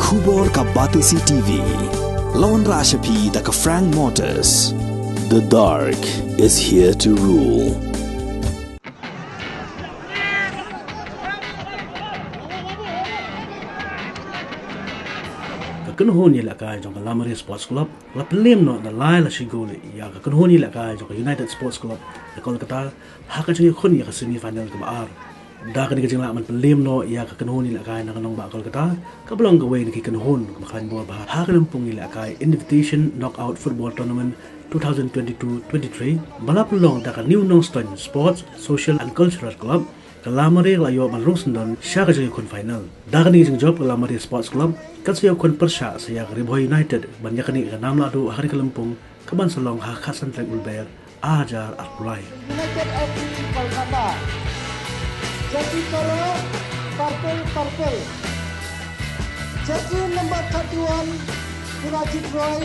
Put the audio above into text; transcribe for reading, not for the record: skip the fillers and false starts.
Khubor ka Batisi TV. Lawan Rashapi da ka Frank Motors. The dark is here to rule. Kanhoni la kai jong Lamare Sports Club la Pynliem no na lai la sigol ya kanhoni la kai jong United Sports Club la Kolkatta ha ka jong khun ya semi final ka ar da ka ni jing la man Pynliem no ya kanhoni la kai na kanong ba Kolkatta ka blong ka way ni kanhon ka khan bol ba ha ka lampung la kai invitation knockout football tournament 2022-23 balap long da ka New Nongston Sports Social and Cultural Club Lamare la yo man Rungsendon sha ka jong khun final da ka ni jing job Lamare Sports Club kan saya kon persya saya Riboy United banyak ni nam la do hari kalampung kaban salong ha khasan trek ulber ajar atulai United FC Kolkatta jersey color purple jersey number 31 Surajit Roy